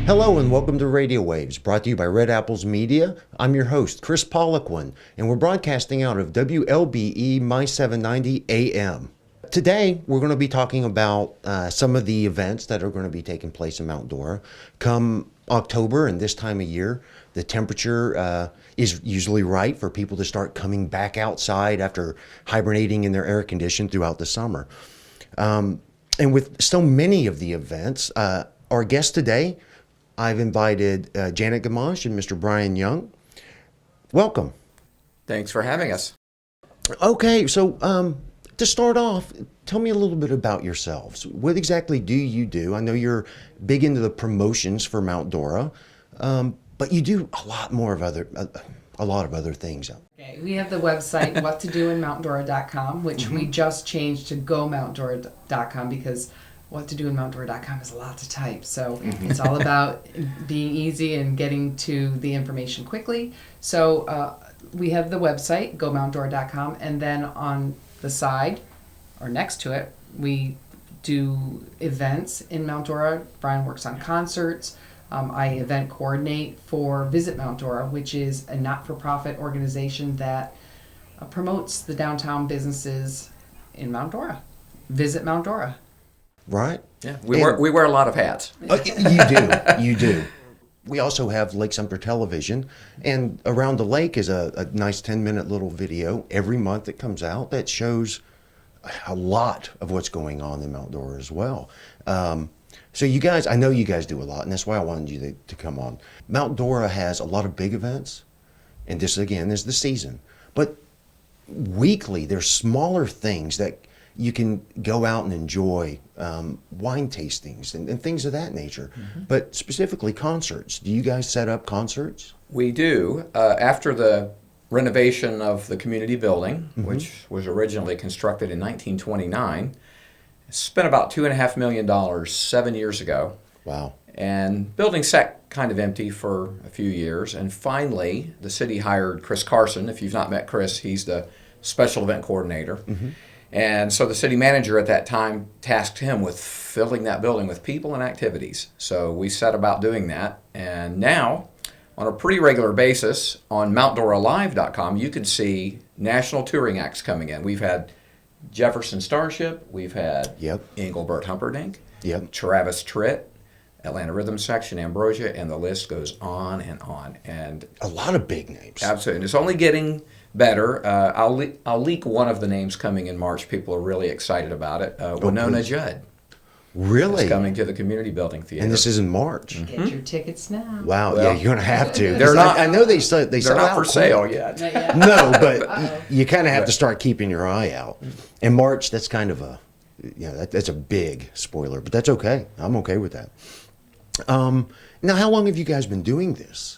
Hello and welcome to Radio Waves, brought to you by Red Apples Media. I'm your host, Kris Poliquin, and we're broadcasting out of WLBE My 790 AM. Today, we're going to be talking about some of the events that are going to be taking place in Mount Dora. Come October and this time of year, the temperature is usually right for people to start coming back outside after hibernating in their air condition throughout the summer. And with so many of the events, our guest today, I've invited Janet Gamache and Mr. Brian Young. Welcome. Thanks for having us. Okay, so to start off, tell me a little bit about yourselves. What exactly do you do? I know you're big into the promotions for Mount Dora, but you do a lot of other things. Okay, we have the website whattodoinmountdora.com, which we just changed to gomountdora.com because whattodoinmountdora.com is a lot to type. So it's all about being easy and getting to the information quickly. So we have the website, gomountdora.com, and then on the side, or next to it, we do events in Mount Dora. Brian works on concerts. I event coordinate for Visit Mount Dora, which is a not-for-profit organization that promotes the downtown businesses in Mount Dora. Visit Mount Dora. Right? Yeah, we wear a lot of hats. You do. We also have Lake Sumter Television, and Around the Lake is a nice 10-minute little video every month that comes out that shows a lot of what's going on in Mount Dora as well. So you guys, I know you guys do a lot, and that's why I wanted you to come on. Mount Dora has a lot of big events, and this, again, is the season. But weekly, there's smaller things that you can go out and enjoy, wine tastings and things of that nature, but specifically concerts. Do you guys set up concerts? We do. After the renovation of the community building, which was originally constructed in 1929, spent about $2.5 million 7 years ago. Wow. And building sat kind of empty for a few years, and finally the city hired Chris Carson. If you've not met Chris, he's the special event coordinator. And so the city manager at that time tasked him with filling that building with people and activities. So we set about doing that. And now, on a pretty regular basis, on MountDoraLive.com, you can see national touring acts coming in. We've had Jefferson Starship, we've had Engelbert Humperdinck, Travis Tritt, Atlanta Rhythm Section, Ambrosia, and the list goes on and on. And a lot of big names. Absolutely. And it's only getting better. I'll leak one of the names coming in March. People are really excited about it. Winona Judd. Really? Is coming to the Community Building Theater. And this is in March. Get your tickets now. Wow. Well, yeah, you're going to have to. They're not. I know they sell not for sale yet. No, but you kind of have to start keeping your eye out. In March, that's kind of that's a big spoiler, but that's okay. I'm okay with that. Now, how long have you guys been doing this?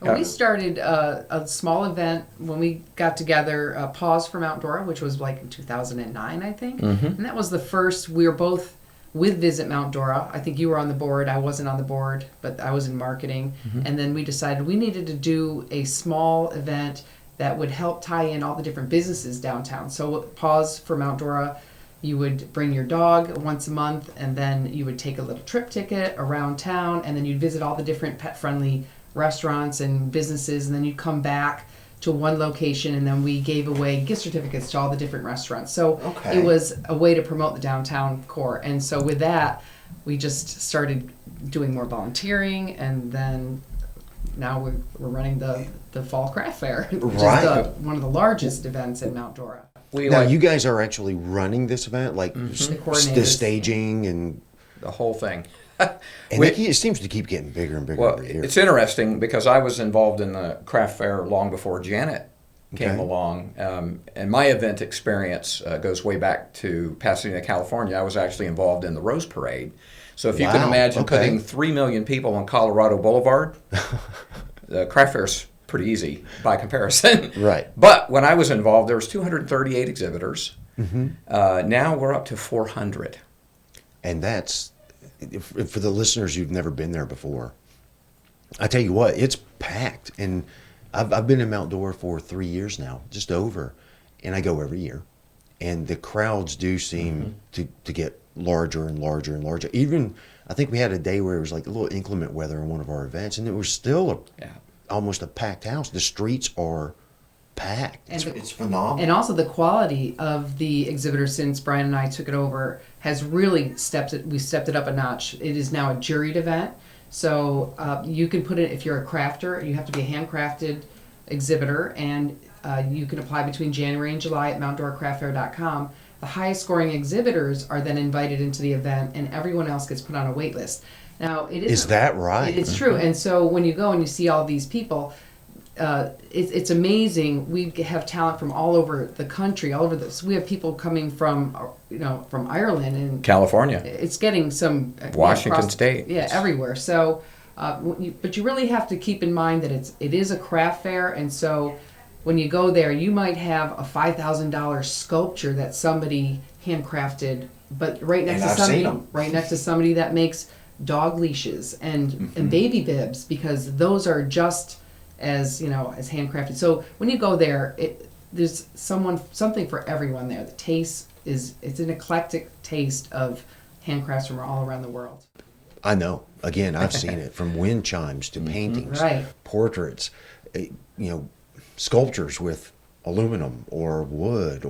Well, we started a small event when we got together, Pause for Mount Dora, which was like in 2009, I think. And that was the first. We were both with Visit Mount Dora. I think you were on the board. I wasn't on the board, but I was in marketing. And then we decided we needed to do a small event that would help tie in all the different businesses downtown. So Pause for Mount Dora, you would bring your dog once a month, and then you would take a little trip ticket around town, and then you'd visit all the different pet-friendly restaurants and businesses, and then you'd come back to one location, and then we gave away gift certificates to all the different restaurants. So it was a way to promote the downtown core. And so with that, we just started doing more volunteering, and then now we're running the Fall Craft Fair, which is one of the largest events in Mount Dora. Now, you guys are actually running this event, like the staging and the whole thing. And it seems to keep getting bigger and bigger every year. It's interesting because I was involved in the craft fair long before Janet came along. And my event experience goes way back to Pasadena, California. I was actually involved in the Rose Parade. So if you can imagine putting 3 million people on Colorado Boulevard, the craft fair's pretty easy by comparison. Right. But when I was involved, there was 238 exhibitors. Now we're up to 400. And that's, for the listeners who've never been there before, I tell you what, it's packed. And I've been in Mount Dora for 3 years now, just over, and I go every year. And the crowds do seem to get larger and larger and larger. Even I think we had a day where it was like a little inclement weather in one of our events, and it was still almost a packed house. The streets are packed. It's phenomenal. And also the quality of the exhibitor since Brian and I took it over has really we stepped it up a notch. It is now a juried event. So you can put it, if you're a crafter, you have to be a handcrafted exhibitor, and you can apply between January and July at mountdoracraftfair.com. The highest scoring exhibitors are then invited into the event, and everyone else gets put on a wait list. Now, is that right? It's true. And so when you go and you see all these people, it's amazing. We have talent from all over the country, all over this. We have people coming from Ireland and California. It's getting some Washington State. Yeah, everywhere. So, but you really have to keep in mind that it is a craft fair, and so when you go there, you might have a $5,000 sculpture that somebody handcrafted, but right next to somebody that makes dog leashes and baby bibs, because those are just as handcrafted. So when you go there, there's something for everyone there. The taste it's an eclectic taste of handcrafts from all around the world. I know. Again, I've seen it, from wind chimes to paintings, portraits, sculptures with aluminum or wood,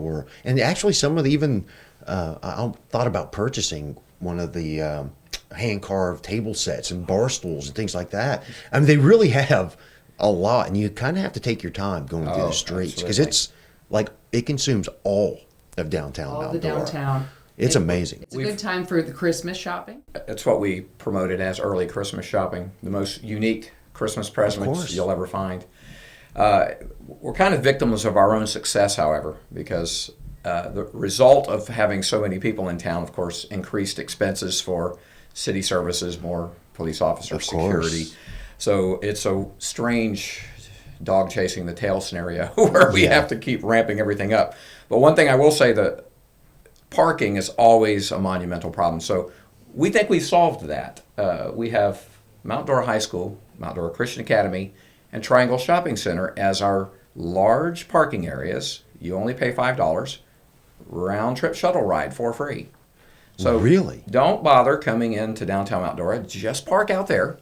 and actually some of the I thought about purchasing one of the hand carved table sets and bar stools and things like that. I mean, they really have a lot, and you kind of have to take your time going through the streets, because it's like it consumes all of downtown Mount Dora. All the downtown. It's amazing. It's a good time for the Christmas shopping. That's what we promoted as early Christmas shopping, the most unique Christmas presents you'll ever find. We're kind of victims of our own success, however, because the result of having so many people in town, of course, increased expenses for city services, more police officer security. So it's a strange dog chasing the tail scenario where we have to keep ramping everything up. But one thing I will say, that parking is always a monumental problem. So we think we solved that. We have Mount Dora High School, Mount Dora Christian Academy, and Triangle Shopping Center as our large parking areas. You only pay $5, round trip shuttle ride for free. So really, don't bother coming into downtown Mount Dora. Just park out there.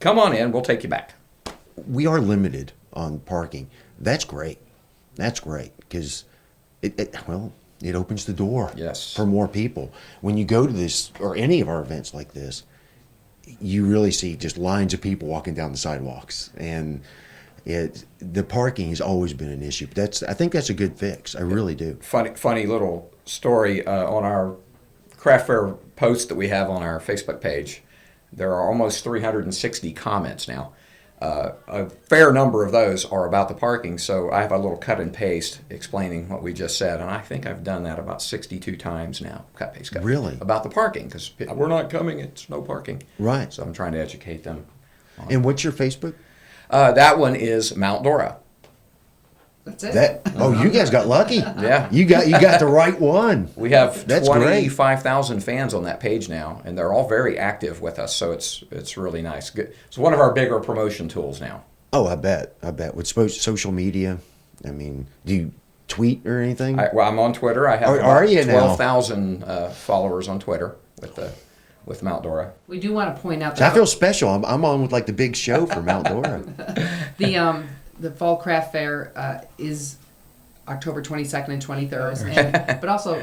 Come on in. We'll take you back. We are limited on parking. That's great. That's great, because it opens the door for more people. When you go to this or any of our events like this, you really see just lines of people walking down the sidewalks, and the parking has always been an issue. But I think that's a good fix. I really do. Funny little story on our craft fair post that we have on our Facebook page. There are almost 360 comments now. A fair number of those are about the parking, so I have a little cut and paste explaining what we just said, and I think I've done that about 62 times now. Cut, paste, cut. Really? About the parking, because we're not coming, it's no parking. Right. So I'm trying to educate them. And what's your Facebook? That one is Mount Dora. That's it. You guys got lucky. Yeah. You got the right one. We have That's 25,000 fans on that page now, and they're all very active with us, so it's really nice. It's one of our bigger promotion tools now. Oh, I bet. With social media, I mean, do you tweet or anything? I'm on Twitter. I have are you 12,000 followers on Twitter with Mount Dora. We do want to point out that I feel special. I'm on with like the big show for Mount Dora. The Fall Craft Fair is October 22nd and 23rd. But also,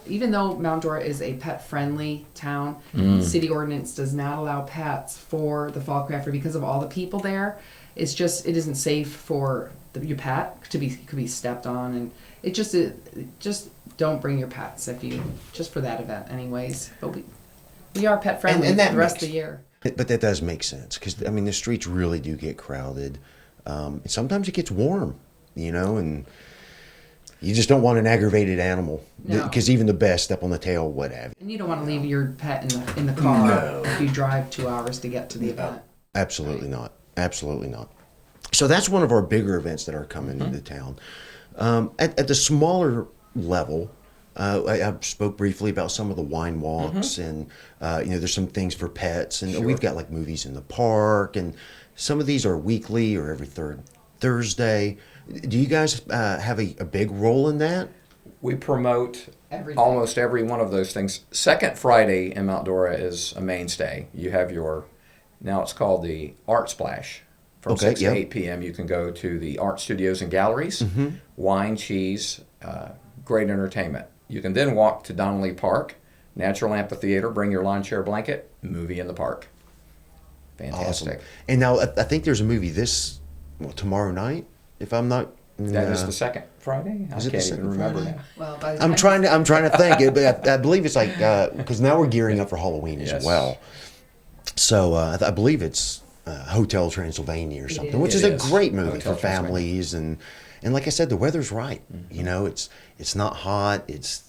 even though Mount Dora is a pet-friendly town, the city ordinance does not allow pets for the Fall Craft Fair because of all the people there. It isn't safe for your pet could be stepped on, and it just don't bring your pets just for that event, anyways. But we are pet-friendly and the rest of the year. But that does make sense, because I mean the streets really do get crowded. Sometimes it gets warm, and you just don't want an aggravated animal, because even the best step on the tail, what have you. And you don't want to leave your pet in the car if you drive 2 hours to get to the event. Absolutely not. Absolutely not. So that's one of our bigger events that are coming into town. At the smaller level, I spoke briefly about some of the wine walks, and there's some things for pets, and we've got like movies in the park, and some of these are weekly or every third Thursday. Do you guys have a big role in that? We promote Everything. almost every one of those things. Second Friday in Mount Dora is a mainstay. You have now it's called the Art Splash. From 6 to 8 p.m. you can go to the art studios and galleries, wine, cheese, great entertainment. You can then walk to Donnelly Park, Natural Amphitheater, bring your lawn chair blanket, movie in the park. Fantastic. Awesome. And now I think there's a movie tomorrow night, if I'm not. That is the second Friday? I can't even remember now. Well, by the I'm time trying to think, but I believe it's like because now we're gearing up for Halloween as Yes. well. So I believe it's Hotel Transylvania or something, which is It a is. great movie Hotel for families, and like I said, the weather's right. You know, it's not hot. It's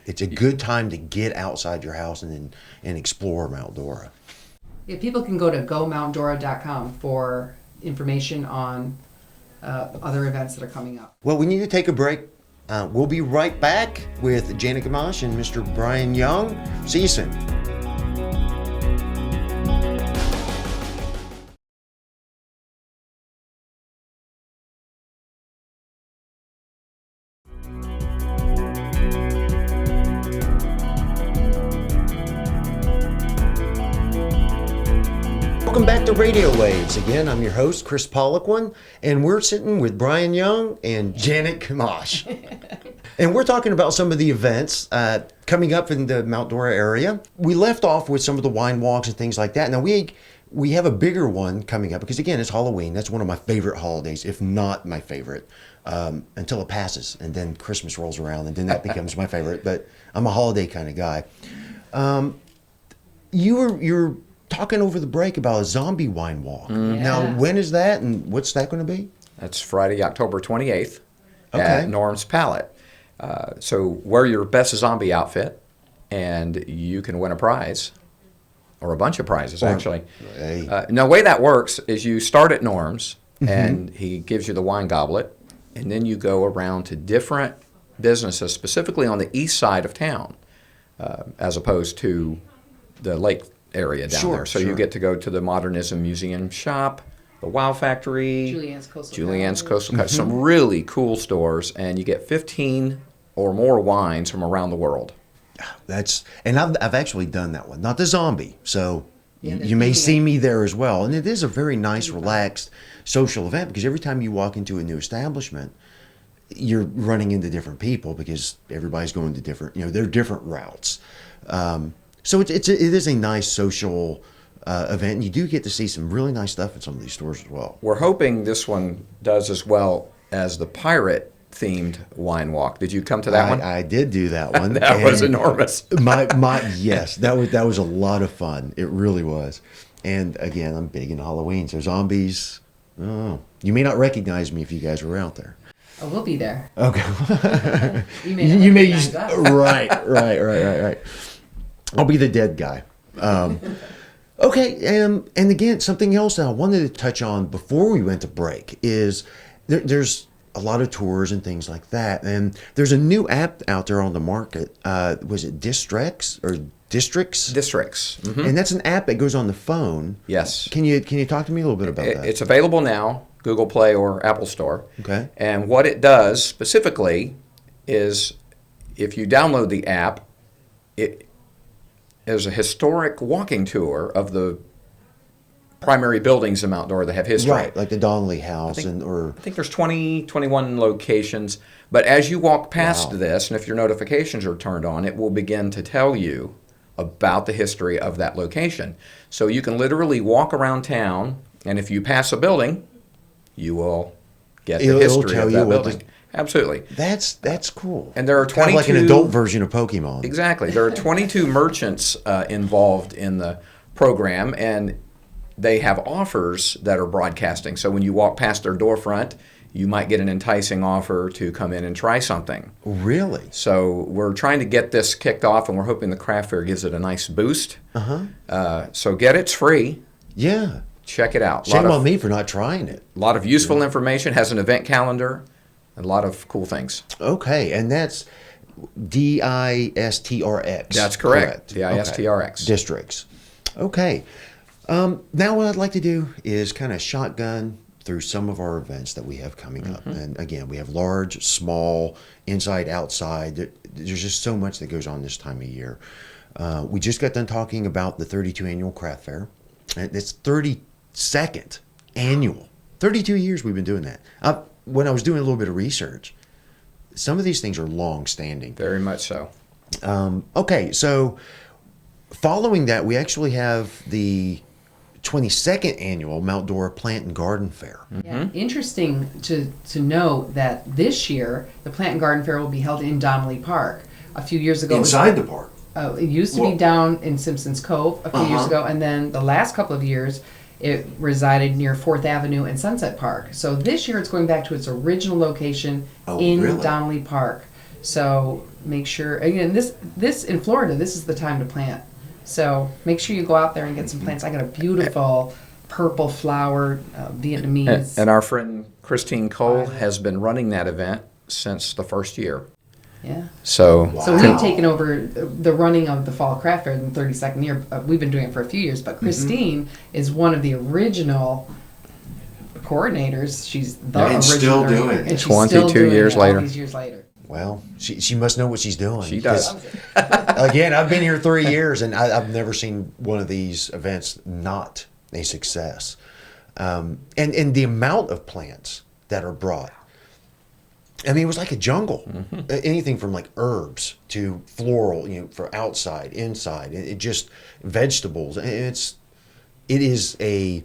a good time to get outside your house and explore Mount Dora. Yeah, people can go to gomountdora.com for information on other events that are coming up. Well, we need to take a break. We'll be right back with Janet Gamache and Mr. Brian Young. See you soon. Welcome back to Radio Waves. Again, I'm your host, Kris Poliquin, and we're sitting with Brian Young and Janet Gamache. And we're talking about some of the events coming up in the Mount Dora area. We left off with some of the wine walks and things like that. Now, we have a bigger one coming up because, again, it's Halloween. That's one of my favorite holidays, if not my favorite, until it passes. And then Christmas rolls around, and then that becomes my favorite. But I'm a holiday kind of guy. You're talking over the break about a zombie wine walk. Now, when is that, and what's that going to be? That's Friday, October 28th Okay. at Norm's Palette. So wear your best zombie outfit, and you can win a prize, or a bunch of prizes, actually. Hey. Now, the way that works is you start at Norm's, and he gives you the wine goblet, and then you go around to different businesses, specifically on the east side of town, as opposed to the lake area down there. So you get to go to the Modernism Museum shop, the Wow Factory, Julianne's Coastal Cottage, some really cool stores, and you get 15 or more wines from around the world. And I've actually done that one, not the zombie. So Yeah, you may see me there as well. And it is a very nice, relaxed social event because every time you walk into a new establishment, you're running into different people because everybody's going to different, they're different routes. So it is a nice social event, and you do get to see some really nice stuff in some of these stores as well. We're hoping this one does as well as the pirate-themed wine walk. Did you come to that one? I did do that one. That was enormous. Yes, that was a lot of fun. It really was. And again, I'm big into Halloween, so zombies. Oh, you may not recognize me if you guys were out there. Oh, we'll be there. Okay. You may not recognize us. Right. I'll be the dead guy. Okay, and again, something else that I wanted to touch on before we went to break is there's a lot of tours and things like that, and there's a new app out there on the market. Was it Districts? Districts. And that's an app that goes on the phone. Yes. Can you talk to me a little bit about that? It's available now, Google Play or Apple Store. Okay. And what it does specifically is if you download the app, it is a historic walking tour of the primary buildings in Mount Dora that have history. Right, like the Donnelly House I or think there's 21 locations. But as you walk past Wow. this, and if your notifications are turned on, it will begin to tell you about the history of that location. So you can literally walk around town, and if you pass a building, you will get the It'll history tell of you that what building. Absolutely. that's cool. And there are kind of 22 like an adult version of Pokemon. Exactly. There are 22 merchants involved in the program, and they have offers that are broadcasting. So when you walk past their door front, you might get an enticing offer to come in and try something. Really? So we're trying to get this kicked off, and we're hoping the craft fair gives it a nice boost. So get it. It's free. Yeah. Check it out. Shame on me for not trying it. A lot of useful information. Has an event calendar. A lot of cool things. Okay, and that's Distrx. That's correct. Distrx. Okay. Districts. Okay. Now what I'd like to do is kind of shotgun through some of our events that we have coming up. And again, we have large, small, inside, outside. There's just so much that goes on this time of year. We just got done talking about the 32 annual craft fair. And it's 32nd annual. 32 years we've been doing that. When I was doing a little bit of research, some of these things are long standing. Very much so. Okay, so following that, we actually have the 22nd annual Mount Dora Plant and Garden Fair. Yeah. Interesting to note that this year the Plant and Garden Fair will be held in Donnelly Park. A few years ago, Inside the park. It used to be down in Simpson's Cove a few years ago, and then the last couple of years it resided near 4th Avenue and Sunset Park. So this year it's going back to its original location in Donnelly Park. So make sure, again, this in Florida, this is the time to plant. So make sure you go out there and get some plants. I got a beautiful purple flower Vietnamese. And our friend Christine Cole has been running that event since the first year. Yeah. So we've taken over the running of the Fall Craft Fair in the 32nd year. We've been doing it for a few years, but Christine is one of the original coordinators. She's the original. And still doing it. And she's 22 still doing years it later. all these years later. Well, she must know what she's doing. She does. Again, I've been here 3 years, and I've never seen one of these events not a success. And the amount of plants that are brought, I mean, it was like a jungle. Anything from like herbs to floral, for outside, inside, it just vegetables. It is a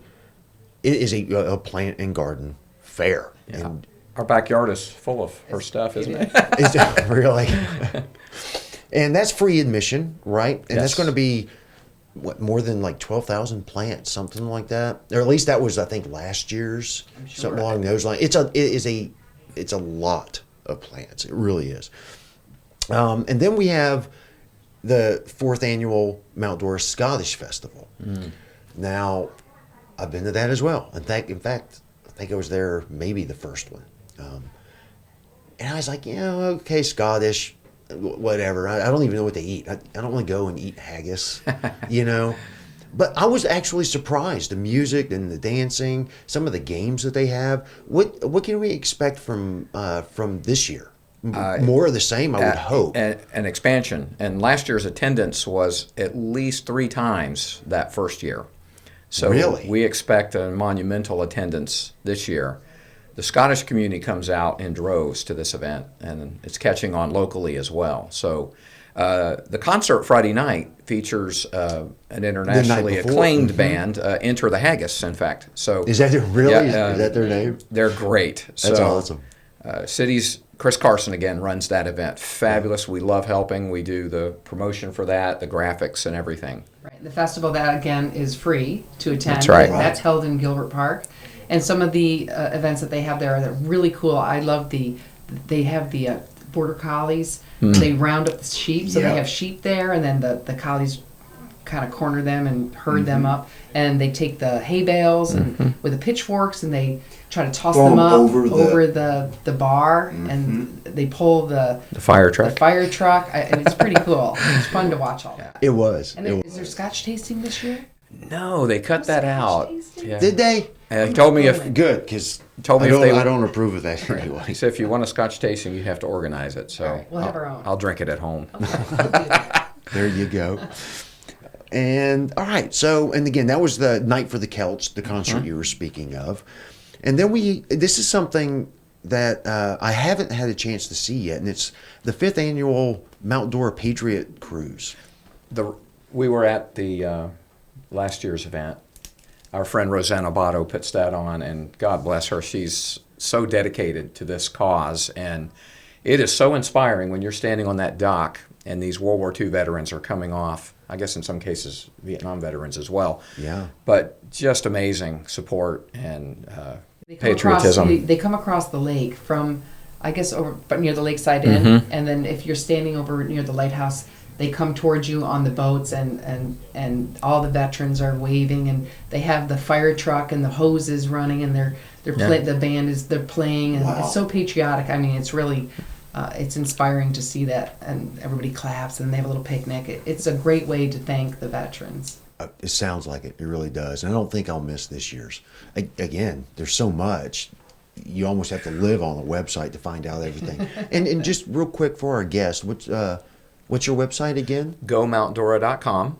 plant and garden fair. Yeah. And Our backyard is full of her stuff, isn't it? it's really, and that's free admission, right? And that's Yes. going to be more than like 12,000 plants, something like that, or at least that was, I think, last year's, something along those lines. It's a lot of plants. It really is. And then we have the 4th annual Mount Dora Scottish Festival. Now, I've been to that as well. In fact, I think I was there maybe the first one. And I was like, okay, Scottish, whatever. I don't even know what they eat. I don't want to go and eat haggis, But I was actually surprised. The music and the dancing, some of the games that they have. What can we expect from this year? More of the same, I would hope. An expansion. And last year's attendance was at least 3 times that first year. So really? We expect a monumental attendance this year. The Scottish community comes out in droves to this event, and it's catching on locally as well. So the concert Friday night features an internationally acclaimed band, Enter the Haggis, in fact. So is that really? Is that their name? They're great. That's awesome. City's Kris Carson, again, runs that event. Fabulous. We love helping. We do the promotion for that, the graphics and everything. Right. The festival, that again is free to attend. That's right. That's held in Gilbert Park. And some of the events that they have there are really cool. I love they have the border collies. They round up the sheep, so they have sheep there, and then the collies kind of corner them and herd them up. And they take the hay bales and with the pitchforks, and they try to toss them up over the bar, and they pull the fire truck. The fire truck. And it's pretty cool. It's fun to watch all that. It was. And is there Scotch tasting this year? No, they cut that out. Tasting? Did they? He told me if Good, because Told me I don't approve of that anyway. he said if you want a Scotch tasting, you have to organize it. So right, we'll have our own. I'll drink it at home. There you go. And all right, so and again, that was the Night for the Celts, the concert you were speaking of, and then this is something that I haven't had a chance to see yet, and it's the 5th annual Mount Dora Patriot Cruise. We were at the last year's event. Our friend Rosanna Botto puts that on, and God bless her. She's so dedicated to this cause, and it is so inspiring when you're standing on that dock and these World War II veterans are coming off. I guess in some cases Vietnam veterans as well. Yeah. But just amazing support and patriotism. They come across the lake from, I guess, over but near the Lakeside Inn, and then if you're standing over near the lighthouse, they come towards you on the boats, and all the veterans are waving, and they have the fire truck and the hoses running, and the band they're playing, and it's so patriotic. I mean, it's really it's inspiring to see that, and everybody claps, and they have a little picnic. It's a great way to thank the veterans. It sounds like it. It really does. And I don't think I'll miss this year's. Again, there's so much. You almost have to live on the website to find out everything. and just real quick for our guest, what's your website again? GoMountDora.com.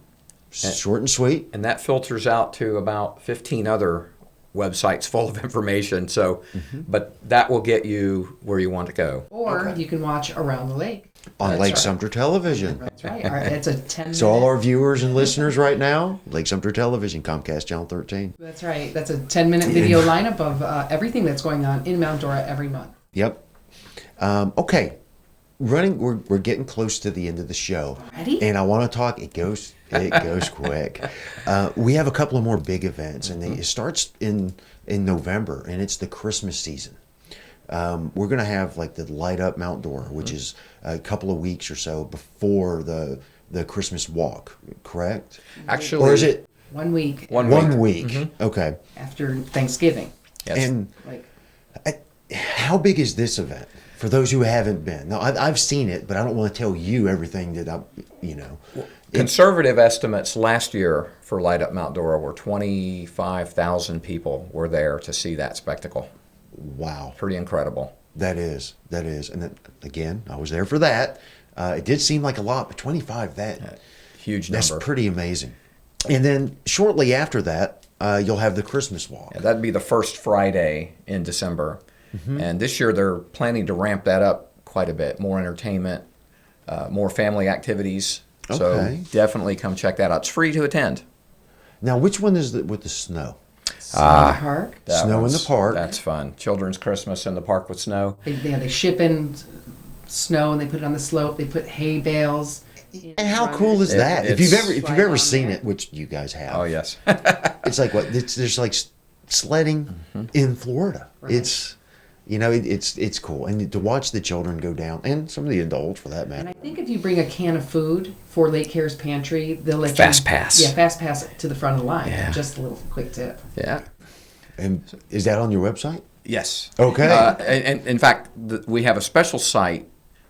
Short and sweet. And that filters out to about 15 other websites full of information. So, but that will get you where you want to go. Or you can watch Around the Lake. On That's Lake right. Sumter Television. That's right. It's a 10-minute. So all our viewers and listeners right now, Lake Sumter Television, Comcast Channel 13. That's right. That's a 10-minute video lineup of everything that's going on in Mount Dora every month. Yep. Okay. We're getting close to the end of the show. Ready? And I want to talk. It goes quick. We have a couple of more big events, and it starts in November, and it's the Christmas season. We're going to have like the Light Up Mount Dora, which is a couple of weeks or so before the Christmas walk, correct? Actually, Or is it 1 week. one week? Okay. After Thanksgiving. Yes. And Like, how big is this event for those who haven't been? Now, I've seen it, but I don't want to tell you everything that Conservative estimates last year for Light Up Mount Dora were 25,000 people were there to see that spectacle. Wow. Pretty incredible. That is. And then, again, I was there for that. It did seem like a lot, but 25, Huge number. that's pretty amazing. And then shortly after that, you'll have the Christmas walk. Yeah, that'd be the first Friday in December. And this year they're planning to ramp that up quite a bit. More entertainment, more family activities. Okay. So definitely come check that out. It's free to attend. Now, which one is with the snow? Park. That Snow in one's- the park. That's fun. Children's Christmas in the park with snow. They ship in snow and they put it on the slope. They put hay bales. And how cool is that? If it's- you've Slide ever on seen there. it, which you guys have, Oh, yes. it's like there's like sledding in Florida. Right. It's it's cool, and to watch the children go down, and some of the adults for that And matter. I think if you bring a can of food for Lake Care's Pantry, they'll let Fast you... pass. Yeah, fast pass it to the front of the line. Yeah. Just a little quick tip. Yeah. And is that on your website? Yes. Okay. And in fact, we have a special site,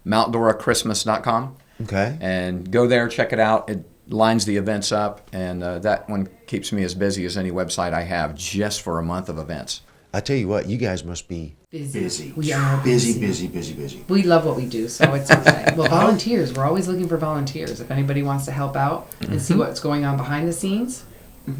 MountDoraChristmas.com. Okay. And go there, check it out. It lines the events up, and that one keeps me as busy as any website I have just for a month of events. I tell you what, you guys must be Busy. We are busy. We love what we do, so it's okay. Well, volunteers. We're always looking for volunteers. If anybody wants to help out and see what's going on behind the scenes,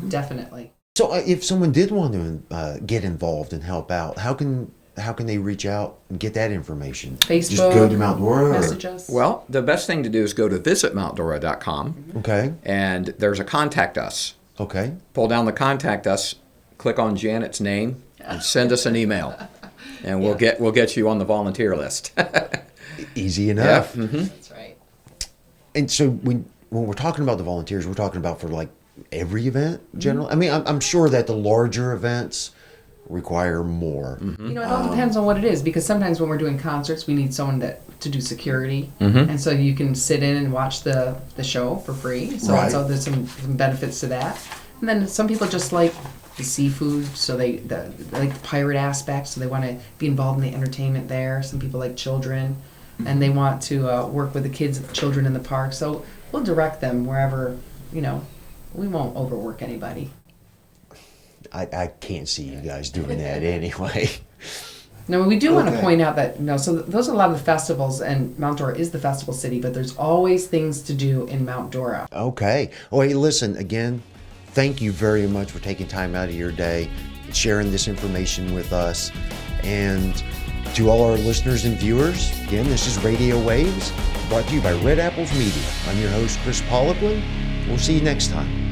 definitely. So, if someone did want to get involved and help out, how can they reach out and get that information? Facebook. Just go to Mount Dora. Message us. Well, the best thing to do is go to visitmountdora.com, Okay. and there's a Contact Us. Okay. Pull down the Contact Us, click on Janet's name, and send us an email, and we'll get you on the volunteer list. Easy enough. That's right. And so when we're talking about the volunteers, we're talking about for like every event generally. I mean, I'm sure that the larger events require more. You know, it all depends on what it is, because sometimes when we're doing concerts, we need someone to do security, and so you can sit in and watch the show for free. So Right. so there's some benefits to that. And then some people just like the seafood, so they like the pirate aspect, so they want to be involved in the entertainment there. Some people like children, and they want to work with the kids, children in the park. So we'll direct them wherever, we won't overwork anybody. I can't see you guys doing that anyway. No, we do want to Okay. point out that, so those are a lot of the festivals, and Mount Dora is the festival city, but there's always things to do in Mount Dora. Okay. Oh, hey, listen, again, thank you very much for taking time out of your day and sharing this information with us. And to all our listeners and viewers, again, this is Radio Waves, brought to you by Red Apples Media. I'm your host, Kris Poliquin. We'll see you next time.